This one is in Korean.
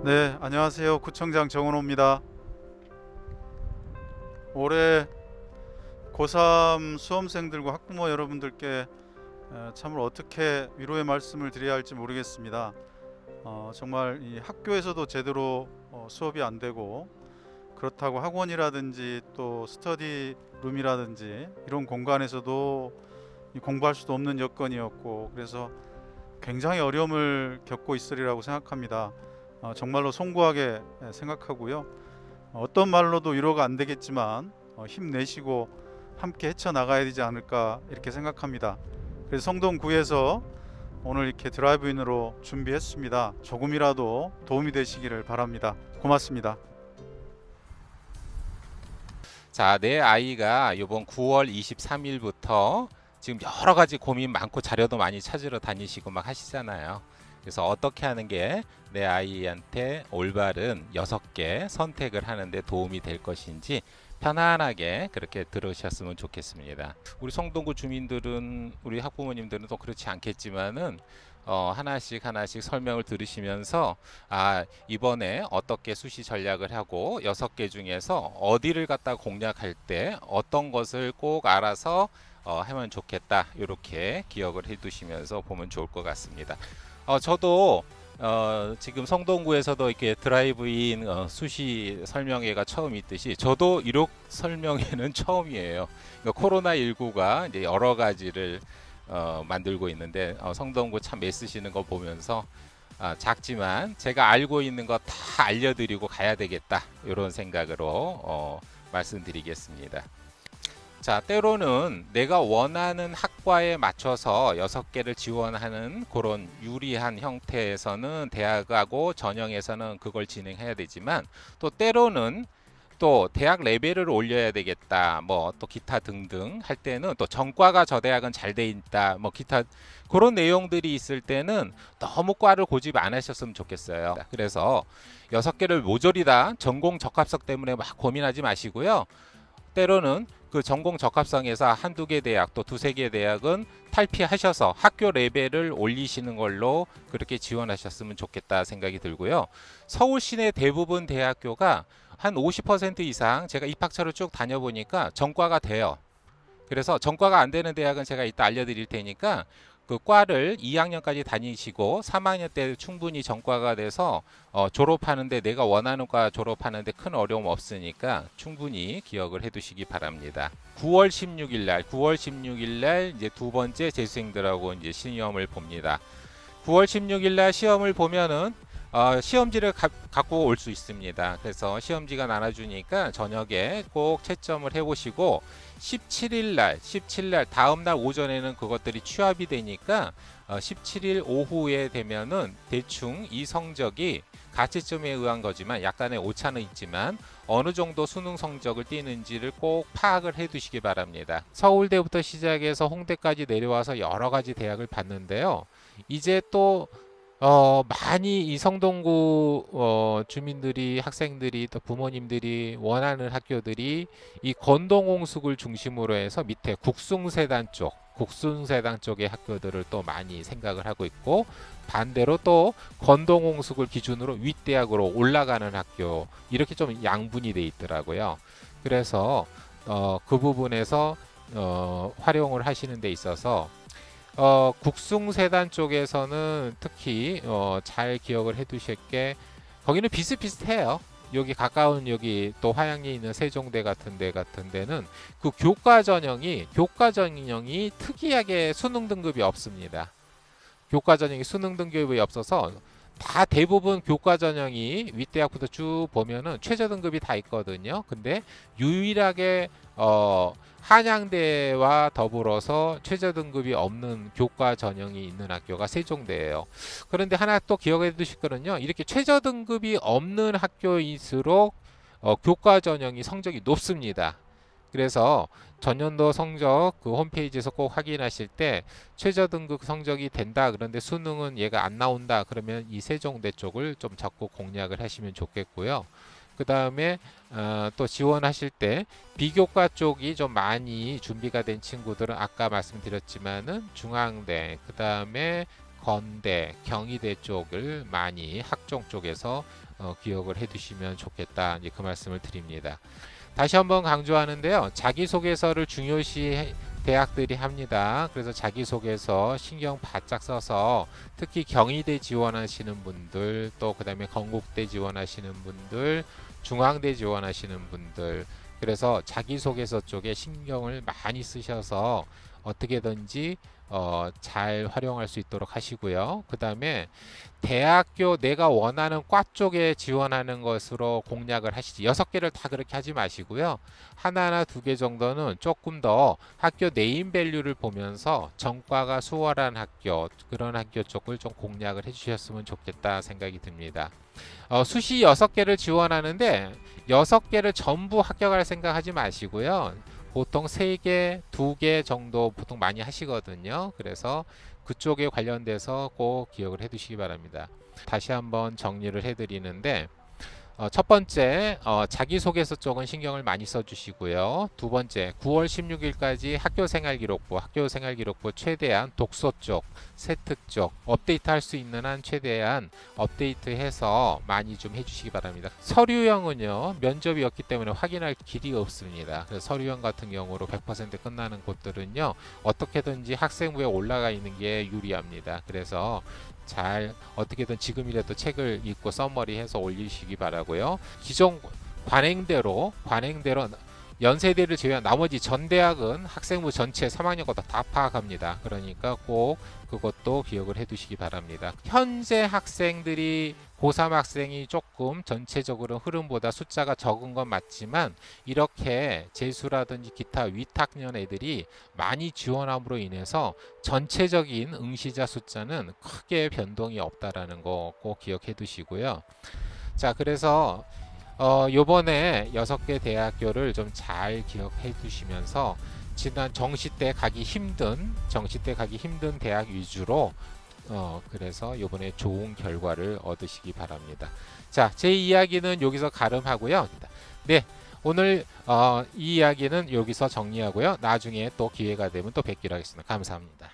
네, 안녕하세요. 구청장 정은호입니다. 올해 고3 수험생들과 학부모 여러분들께 참으로 어떻게 위로의 말씀을 드려야 할지 모르겠습니다. 정말 이 학교에서도 제대로 수업이 안 되고, 그렇다고 학원이라든지 또 스터디 룸이라든지 이런 공간에서도 공부할 수도 없는 여건이었고, 그래서 굉장히 어려움을 겪고 있으리라고 생각합니다. 정말로 송구하게 생각하고요. 어떤 말로도 위로가 안 되겠지만 힘내시고 함께 헤쳐나가야 되지 않을까 이렇게 생각합니다. 그래서 성동구에서 오늘 이렇게 드라이브인으로 준비했습니다. 조금이라도 도움이 되시기를 바랍니다. 고맙습니다. 자, 내 아이가 이번 9월 23일부터 지금 여러 가지 고민 많고 자료도 많이 찾으러 다니시고 막 하시잖아요. 그래서 어떻게 하는 게 내 아이한테 올바른 6개 선택을 하는데 도움이 될 것인지 편안하게 그렇게 들으셨으면 좋겠습니다. 우리 성동구 주민들은, 우리 학부모님들은 또 그렇지 않겠지만은 하나씩 하나씩 설명을 들으시면서 이번에 어떻게 수시 전략을 하고 6개 중에서 어디를 갖다 공략할 때 어떤 것을 꼭 알아서 하면 좋겠다, 이렇게 기억을 해 두시면서 보면 좋을 것 같습니다. 저도 지금 성동구에서도 이렇게 드라이브인 수시 설명회가 처음 있듯이 저도 이력 설명회는 처음이에요. 그러니까 코로나19가 이제 여러 가지를 만들고 있는데 성동구 참 애쓰시는 거 보면서 작지만 제가 알고 있는 거 다 알려드리고 가야 되겠다, 이런 생각으로 말씀드리겠습니다. 자, 때로는 내가 원하는 학과에 맞춰서 6개를 지원하는 그런 유리한 형태에서는 대학하고 전형에서는 그걸 진행해야 되지만, 또 때로는 또 대학 레벨을 올려야 되겠다, 뭐 또 기타 등등 할 때는 또 전과가 저 대학은 잘 돼 있다, 뭐 기타 그런 내용들이 있을 때는 너무 과를 고집 안 하셨으면 좋겠어요. 그래서 6개를 모조리 다 전공 적합성 때문에 막 고민하지 마시고요. 때로는 그 전공 적합성에서 한두 개 대학, 또 두세 개 대학은 탈피하셔서 학교 레벨을 올리시는 걸로 그렇게 지원하셨으면 좋겠다 생각이 들고요. 서울 시내 대부분 대학교가 한 50% 이상, 제가 입학처를 쭉 다녀보니까 전과가 돼요. 그래서 전과가 안 되는 대학은 제가 이따 알려드릴 테니까 그 과를 2학년까지 다니시고 3학년 때 충분히 전과가 돼서 졸업하는데, 내가 원하는 과 졸업하는데 큰 어려움 없으니까 충분히 기억을 해 두시기 바랍니다. 9월 16일 날 이제 두 번째 재수생들하고 이제 시험을 봅니다. 9월 16일 날 시험을 보면은 시험지를 갖고 올 수 있습니다. 그래서 시험지가 나눠주니까 저녁에 꼭 채점을 해보시고 17일 날 다음날 오전에는 그것들이 취합이 되니까 17일 오후에 되면은 대충 이 성적이 가채점에 의한 거지만 약간의 오차는 있지만 어느 정도 수능 성적을 띄는지를 꼭 파악을 해 두시기 바랍니다. 서울대부터 시작해서 홍대까지 내려와서 여러 가지 대학을 봤는데요. 이제 또 많이 이 성동구 주민들이, 학생들이, 또 부모님들이 원하는 학교들이 이 건동홍숙을 중심으로 해서 밑에 국숭세단 쪽의 학교들을 또 많이 생각을 하고 있고, 반대로 또 건동홍숙을 기준으로 윗대학으로 올라가는 학교, 이렇게 좀 양분이 돼 있더라고요. 그래서 그 부분에서 활용을 하시는 데 있어서 국숭세단 쪽에서는 특히 잘 기억을 해 두실 게, 거기는 비슷비슷해요. 여기 가까운, 여기 또 화양리에 있는 세종대 같은 데는 그 교과 전형이 특이하게 수능 등급이 없습니다. 교과 전형이 수능 등급이 없어서 다 대부분 교과 전형이 윗대학부터 쭉 보면은 최저 등급이 다 있거든요. 근데 유일하게 한양대와 더불어서 최저 등급이 없는 교과 전형이 있는 학교가 세종대예요. 그런데 하나 또 기억해 두실 거는요. 이렇게 최저 등급이 없는 학교일수록 교과 전형이 성적이 높습니다. 그래서 전년도 성적 그 홈페이지에서 꼭 확인하실 때 최저 등급 성적이 된다, 그런데 수능은 얘가 안 나온다, 그러면 이 세종대 쪽을 좀 자꾸 공략을 하시면 좋겠고요. 그 다음에 또 지원하실 때 비교과 쪽이 좀 많이 준비가 된 친구들은 아까 말씀드렸지만은 중앙대, 그 다음에 건대, 경희대 쪽을 많이 학종 쪽에서 기억을 해두시면 좋겠다. 이제 그 말씀을 드립니다. 다시 한번 강조하는데요. 자기소개서를 중요시 대학들이 합니다. 그래서 자기소개서 신경 바짝 써서 특히 경희대 지원하시는 분들, 또 그다음에 건국대 지원하시는 분들, 중앙대 지원하시는 분들, 그래서 자기소개서 쪽에 신경을 많이 쓰셔서 어떻게든지 잘 활용할 수 있도록 하시고요. 그 다음에 대학교 내가 원하는 과 쪽에 지원하는 것으로 공략을 하시지, 6개를 다 그렇게 하지 마시고요. 하나나 2개 정도는 조금 더 학교 네임밸류를 보면서 전과가 수월한 학교, 그런 학교 쪽을 좀 공략을 해주셨으면 좋겠다 생각이 듭니다. 수시 6개를 지원하는데 6개를 전부 합격할 생각하지 마시고요. 보통 3개, 2개 정도 보통 많이 하시거든요. 그래서 그쪽에 관련돼서 꼭 기억을 해 두시기 바랍니다. 다시 한번 정리를 해 드리는데, 첫 번째 자기소개서 쪽은 신경을 많이 써주시고요. 두 번째 9월 16일까지 학교생활기록부 최대한 독서 쪽, 세특 쪽 업데이트 할 수 있는 한 최대한 업데이트해서 많이 좀 해주시기 바랍니다. 서류형은요, 면접이었기 때문에 확인할 길이 없습니다. 그래서 서류형 같은 경우로 100% 끝나는 곳들은요, 어떻게든지 학생부에 올라가 있는 게 유리합니다. 그래서 잘 어떻게든 지금이라도 책을 읽고 써머리해서 올리시기 바라고요. 기존 관행대로 연세대를 제외한 나머지 전 대학은 학생부 전체 3학년 거다 다 파악합니다. 그러니까 꼭 그것도 기억을 해두시기 바랍니다. 현재 학생들이 고3 학생이 조금 전체적으로 흐름보다 숫자가 적은 건 맞지만, 이렇게 재수라든지 기타 위탁년 애들이 많이 지원함으로 인해서 전체적인 응시자 숫자는 크게 변동이 없다라는 거 꼭 기억해 두시고요. 자, 그래서 요번에 6개 대학교를 좀 잘 기억해 두시면서 지난 정시 때 가기 힘든 대학 위주로 그래서 요번에 좋은 결과를 얻으시기 바랍니다. 자, 제 이야기는 여기서 가름하고요. 네, 오늘 이 이야기는 여기서 정리하고요. 나중에 또 기회가 되면 또 뵙기로 하겠습니다. 감사합니다.